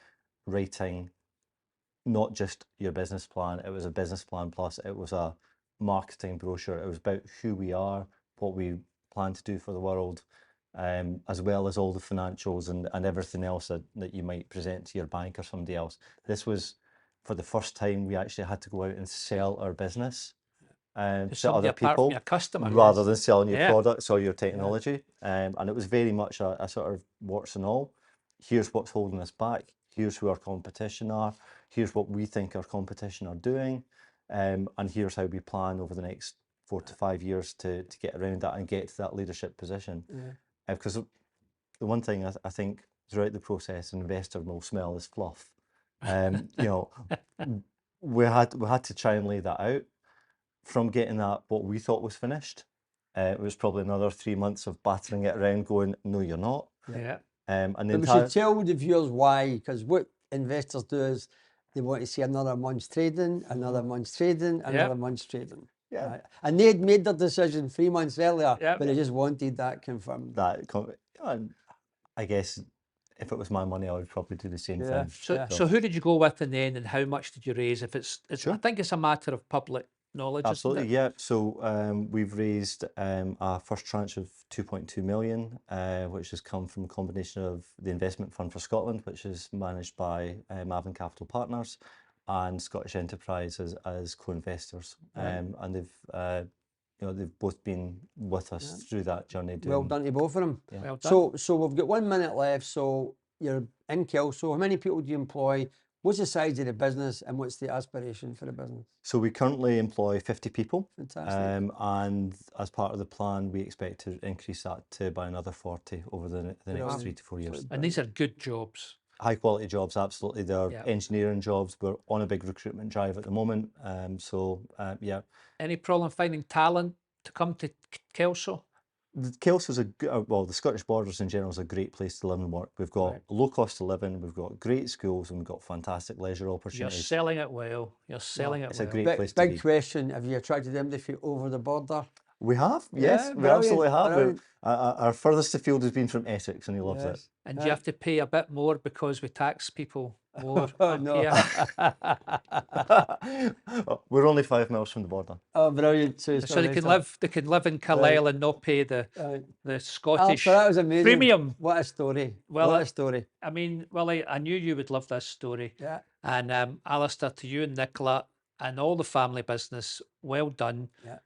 writing not just your business plan. It was a business plan plus it was a marketing brochure. It was about who we are, what we plan to do for the world, as well as all the financials and everything else that you might present to your bank or somebody else. This was, for the first time, we actually had to go out and sell our business to other people, your customer, rather than selling your Yeah. products or your technology. And it was very much a sort of warts and all. Here's what's holding us back. Here's who our competition are. Here's what we think our competition are doing. And here's how we plan over the next 4 to 5 years to get around that and get to that leadership position. Because the one thing I think throughout the process, an investor will smell is fluff. You know, we had to try and lay that out. From getting that, what we thought was finished, it was probably another 3 months of battering it around, going, no, you're not. Yeah. And But we should tell the viewers why, because what investors do is they want to see another month's trading, another month's trading, another month's trading. Yeah. Right? And they'd made their decision 3 months earlier, Yeah. but they just wanted that confirmed. I guess if it was my money, I would probably do the same thing. So who did you go with in the end, and how much did you raise? If it's Sure. I think it's a matter of public knowledge. Absolutely, isn't it? yeah. So we've raised a first tranche of 2.2 million, which has come from a combination of the Investment Fund for Scotland, which is managed by Mavin Capital Partners, and Scottish Enterprise as co-investors. And they've both been with us through that journey. Well done to both of them. Yeah. Well done. So we've got 1 minute left. So you're in Kelso. How many people do you employ? What's the size of the business, and what's the aspiration for the business? So we currently employ 50 people. Fantastic. And as part of the plan, we expect to increase that to by another 40 over the next 3 to 4 years. And these are good jobs. High quality jobs, absolutely. They're Yeah. engineering jobs. We're on a big recruitment drive at the moment. Yeah. Any problem finding talent to come to Kelso? Kelso's the Scottish Borders in general is a great place to live and work. We've got low cost of living, we've got great schools, and we've got fantastic leisure You're opportunities. selling it well. You're selling it It's well. a great place to be. Big question: have you attracted them over the border? We have, yes, Yeah, we absolutely have. brilliant. Our furthest afield has been from Essex, and he loves it. And do you have to pay a bit more because we tax people more up no. here? We're only 5 miles from the border. Oh, brilliant! So they can live in Carlisle and not pay the Scottish that was amazing. premium. What a story! Well, what a story! I mean, Willie, I knew you would love this story. Yeah. And Alistair, to you and Nicola and all the family business, well done. Yeah.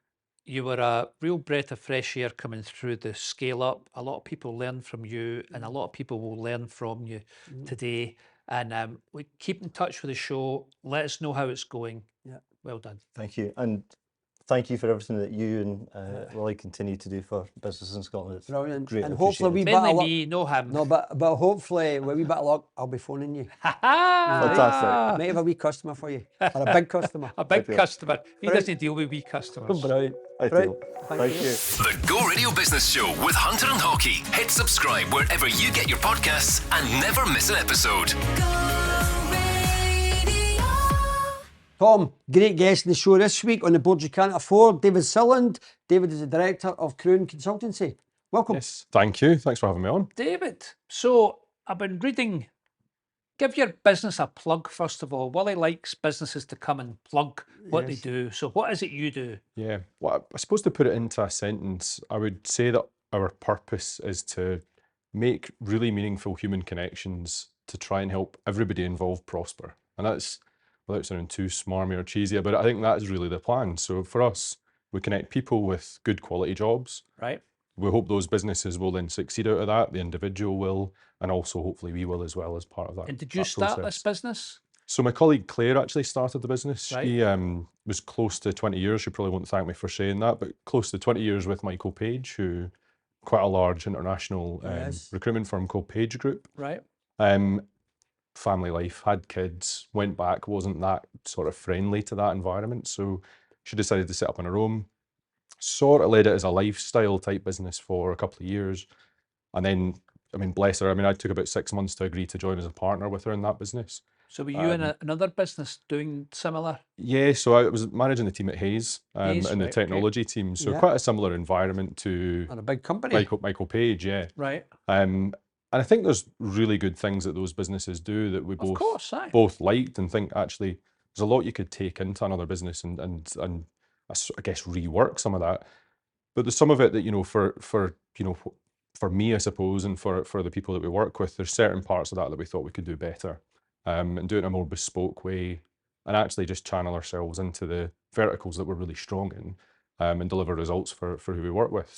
You were a real breath of fresh air coming through the scale up. A lot of people learn from you, and a lot of people will learn from you today. And we keep in touch with the show. Let us know how it's going. Yeah. Well done. Thank you. And thank you for everything that you and Willie continue to do for business in Scotland. It's Brilliant. great. And hopefully we Mainly better luck. me, no him. No, but hopefully with a wee bit of luck, I'll be phoning you. Fantastic. Might have a wee customer for you, or a big customer. A big you. customer. He Right. doesn't deal with wee customers. Brilliant. I Right. feel. Thank you. The Go Radio Business Show with Hunter and Haughey. Hit subscribe wherever you get your podcasts and never miss an episode. Tom, great guest in the show this week on the boards you can't afford. David Sutherland. David is the director of Cruinn Consultancy. Welcome. Yes, thank you. Thanks for having me on. David, so I've been reading. Give your business a plug, first of all. Willie likes businesses to come and plug what they do. So what is it you do? Yeah, well, I suppose to put it into a sentence, I would say that our purpose is to make really meaningful human connections to try and help everybody involved prosper. And that's, without sounding too smarmy or cheesy about it, I think that is really the plan. So for us, we connect people with good quality jobs. Right. We hope those businesses will then succeed out of that, the individual will, and also hopefully we will as well as part of that. And did you that start process. this business? So my colleague Claire actually started the business. Right. She was close to 20 years. She probably won't thank me for saying that, but close to 20 years with Michael Page, who quite a large international recruitment firm called Page Group. Right. Family life, had kids, went back, wasn't that sort of friendly to that environment. So she decided to set up on her own, sort of led it as a lifestyle type business for a couple of years. And then, I mean, bless her, I mean, I took about 6 months to agree to join as a partner with her in that business. So were you in another business doing similar? Yeah, so I was managing the team at Hayes, Hayes, in the right, technology team. So Yeah. quite a similar environment to And a big company. Michael Page, yeah. Right. And I think there's really good things that those businesses do that we Of course, aye. both liked, and think actually there's a lot you could take into another business and I guess rework some of that. But there's some of it that, you know, for for me, I suppose, and for the people that we work with, there's certain parts of that we thought we could do better, and do it in a more bespoke way, and actually just channel ourselves into the verticals that we're really strong in, and deliver results for who we work with.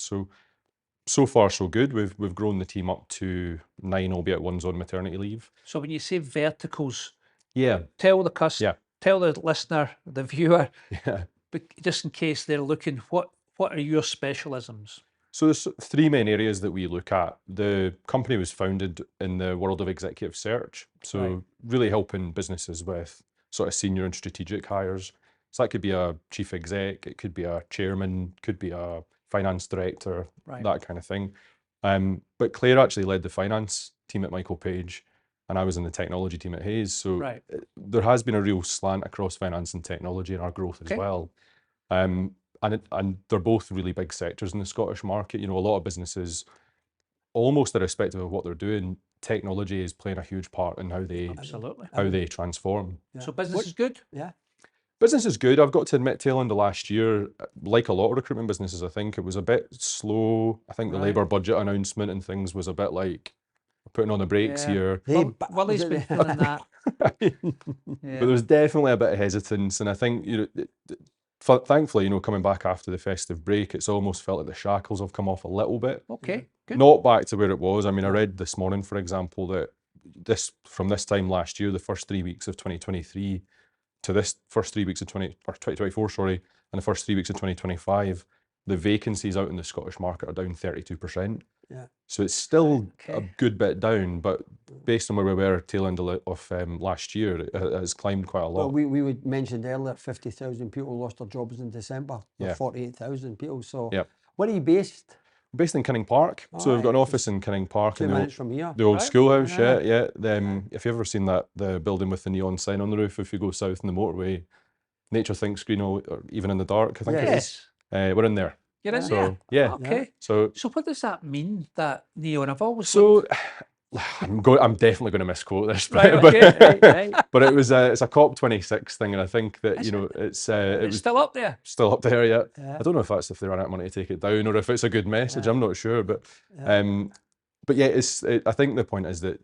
So far so good. We've grown the team up to 9, albeit one's on maternity leave. So when you say verticals, Yeah. tell the customer, Yeah. tell the listener, the viewer, Yeah. but just in case they're looking, what are your specialisms? So there's 3 main areas that we look at. The company was founded in the world of executive search, so really helping businesses with sort of senior and strategic hires. So that could be a chief exec, it could be a chairman, could be a finance director, that kind of thing. But Claire actually led the finance team at Michael Page, and I was in the technology team at Hayes. So there has been a real slant across finance and technology in our growth as well. And they're both really big sectors in the Scottish market. You know, a lot of businesses, almost irrespective of what they're doing, technology is playing a huge part in how they transform. So business is good? Yeah. Business is good. I've got to admit, tail end of last year, like a lot of recruitment businesses, I think it was a bit slow. I think the Labour budget announcement and things was a bit like putting on the brakes here. Willie's been feeling that. But there was definitely a bit of hesitance, and I think, you know, thankfully, you know, coming back after the festive break, it's almost felt like the shackles have come off a little bit. Okay, good. Not back to where it was. I mean, I read this morning, for example, that from this time last year, the first 3 weeks of 2023 to this first 3 weeks of 2024, sorry, and the first 3 weeks of 2025, the vacancies out in the Scottish market are down 32%. Yeah. So it's still a good bit down, but based on where we were tail end of last year, it has climbed quite a lot. Well, we mentioned earlier, 50,000 people lost their jobs in December. 48,000 people. So where are you based? Based in Kinning Park. So we've got an office in Kinning Park. 2 minutes from here. The old schoolhouse, yeah. If you've ever seen the building with the neon sign on the roof, if you go south in the motorway, nature thinks green, or even in the dark, I think it is. We're in there. You're in there? Yeah. Okay. So what does that mean, that neon? I've always I'm definitely going to misquote this, right. But it was it's a COP26 thing, and I think that, you know, it's still up there. Still up there, yeah. I don't know if that's if they ran out of money to take it down, or if it's a good message. I'm not sure, but yeah, I think the point is that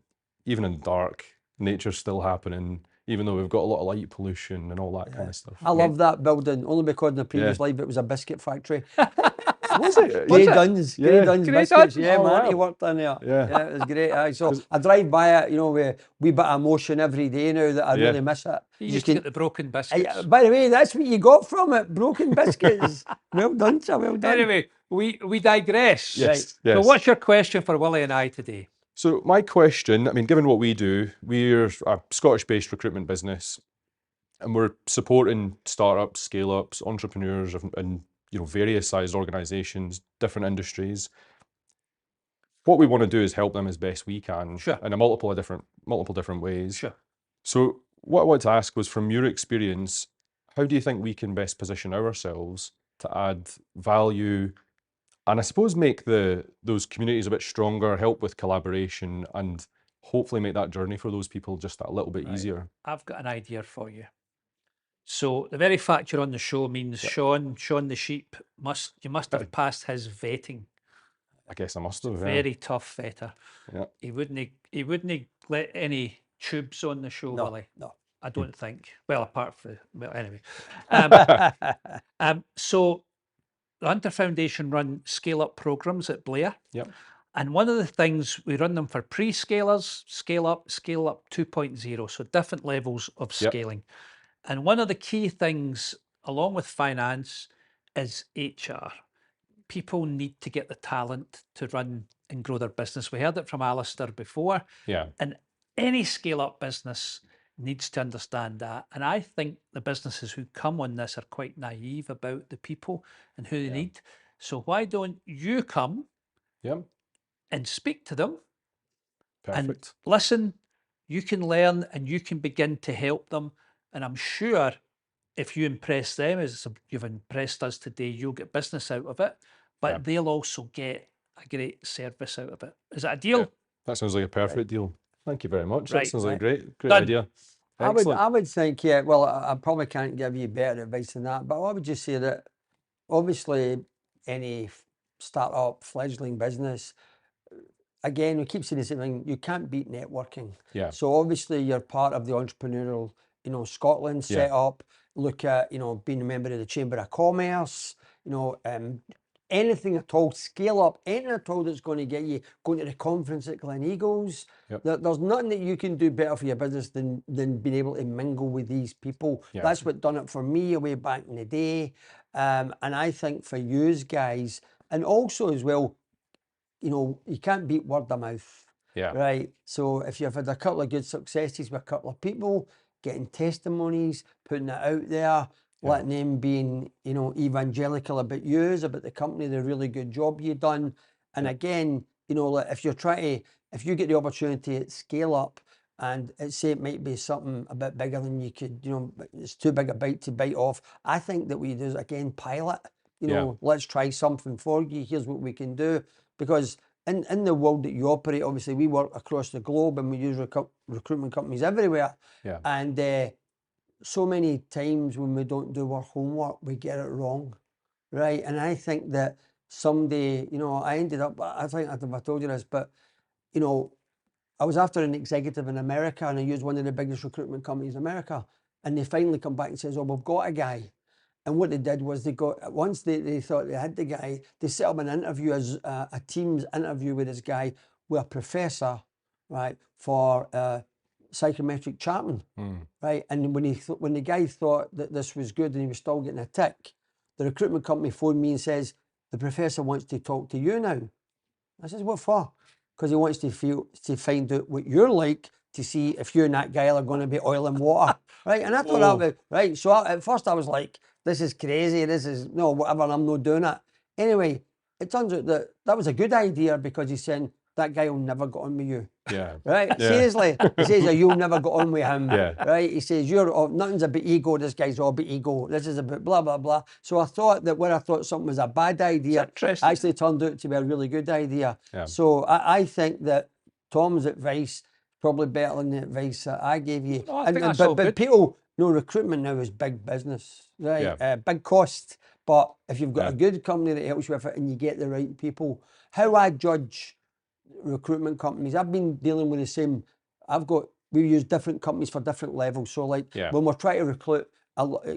even in dark, nature's still happening, even though we've got a lot of light pollution and all that kind of stuff. I love that building, only because in the previous life it was a biscuit factory. Was it? Grey Duns biscuits. Yeah, oh, man, wow. he worked in there. Yeah, it was great. So I drive by it, you know, with a wee bit of emotion every day now that I really miss it. You used to get the broken biscuits. By the way, that's what you got from it, broken biscuits. Well done, sir, well done. Anyway, we digress. Yes. So what's your question for Willie and I today? So my question, I mean, given what we do, we're a Scottish-based recruitment business, and we're supporting startups, scale-ups, entrepreneurs, and you know, various sized organisations, different industries. What we want to do is help them as best we can, in a multiple different ways. Sure. So what I want to ask was, from your experience, how do you think we can best position ourselves to add value, and I suppose make those communities a bit stronger, help with collaboration, and hopefully make that journey for those people just a little bit easier? I've got an idea for you. So the very fact you're on the show means Sean the sheep you must have passed his vetting. I guess I must have. Very tough vetter. Yeah. He wouldn't let any tubes on the show, Willie. No. I don't think. Well, anyway. So the Hunter Foundation run scale-up programs at Blair. Yep. And one of the things, we run them for pre-scalers, scale up 2.0, so different levels of scaling. And one of the key things, along with finance, is HR. People need to get the talent to run and grow their business. We heard it from Alistair before. Yeah. And any scale-up business needs to understand that. And I think the businesses who come on this are quite naive about the people and who they need. So why don't you come and speak to them? Perfect. And listen, you can learn and you can begin to help them. And I'm sure if you impress them, as you've impressed us today, you'll get business out of it, but they'll also get a great service out of it. Is that a deal? Yeah. That sounds like a perfect deal. Thank you very much. Right. That sounds like a great Done. idea. I would think, well, I probably can't give you better advice than that, but I would just say that obviously any startup, fledgling business, again, we keep saying the same thing, you can't beat networking. Yeah. So obviously you're part of the Entrepreneurial, Scotland set up, look at, being a member of the Chamber of Commerce, anything at all, scale up, anything at all that's going to get you going to the conference at Gleneagles. There's nothing that you can do better for your business than being able to mingle with these people. That's what done it for me way back in the day. And I think for you guys, and also as well, you can't beat word of mouth. Right. So if you've had a couple of good successes with a couple of people, getting testimonies, putting it out there, letting them being, evangelical about yous, about the company, the really good job you done. And again, if you get the opportunity to scale up, and say it might be something a bit bigger than you could, it's too big a bite to bite off. I think that we do is again pilot. Let's try something for you. Here's what we can do. Because in the world that you operate, obviously we work across the globe and we use recruitment companies everywhere. And so many times when we don't do our homework, we get it wrong, right? And I think that someday, I ended up, I think I told you this, but, I was after an executive in America and I used one of the biggest recruitment companies in America. And they finally come back and says, oh, we've got a guy. And what they did was once they thought they had the guy, they set up an interview, as a Teams interview with this guy, with a professor, right, for psychometric Chapman, right? And when the guy thought that this was good and he was still getting a tick, the recruitment company phoned me and says, the professor wants to talk to you now. I says, what for? Because he wants to find out what you're like, to see if you and that guy are going to be oil and water, right? And I thought that was, right, so at first I was like, this is crazy, no, whatever, I'm not doing it. Anyway, it turns out that was a good idea, because he's saying, that guy will never get on with you. Right? Seriously. He says, you'll never get on with him. Right? He says, nothing's about ego, this guy's all about ego. This is about blah, blah, blah. So I thought that where I thought something was a bad idea, actually turned out to be a really good idea. So I think that Tom's advice probably better than the advice that I gave you. But people know recruitment now is big business, right? Big cost. But if you've got a good company that helps you with it and you get the right people, how I judge recruitment companies, I've been dealing with the same. We use different companies for different levels. So like when we're trying to recruit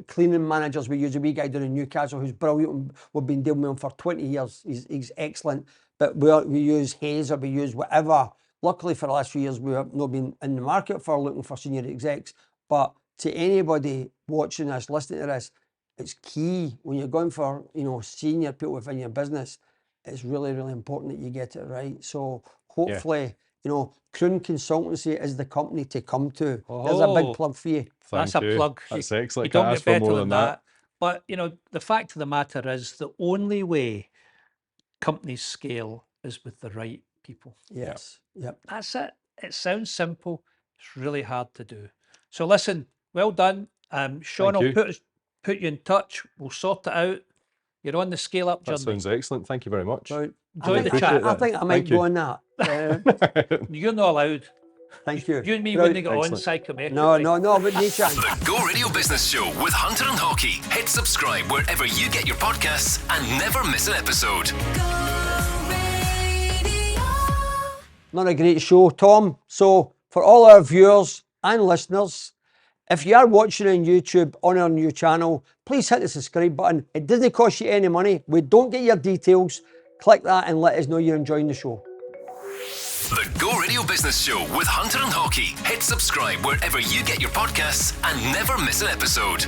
cleaning managers, we use a wee guy down in Newcastle who's brilliant. We've been dealing with him for 20 years. He's excellent. But we use Hayes, or we use whatever. Luckily for the last few years, we have not been in the market for looking for senior execs. But to anybody watching this, listening to this, it's key when you're going for, senior people within your business. It's really, really important that you get it right. So hopefully, Cruinn Consultancy is the company to come to. There's a big plug for you. That's a plug. That's excellent. You don't get better than that. But, the fact of the matter is, the only way companies scale is with the right people. Yes. Yep. That's it. It sounds simple. It's really hard to do. So listen, well done. Sean will put you in touch. We'll sort it out. You're on the scale up journey. That sounds excellent. Thank you very much. Right. Enjoy the chat. I think I might go on that. You're not allowed. Thank you. You and me wouldn't get on psychometric. No, but no chance. The Go Radio Business Show with Hunter and Haughey. Hit subscribe wherever you get your podcasts and never miss an episode. Not a great show, Tom. So for all our viewers and listeners, if you are watching on YouTube on our new channel, please hit the subscribe button. It doesn't cost you any money. We don't get your details. Click that and let us know you're enjoying the show. The Go Radio Business Show with Hunter and Haughey. Hit subscribe wherever you get your podcasts and never miss an episode.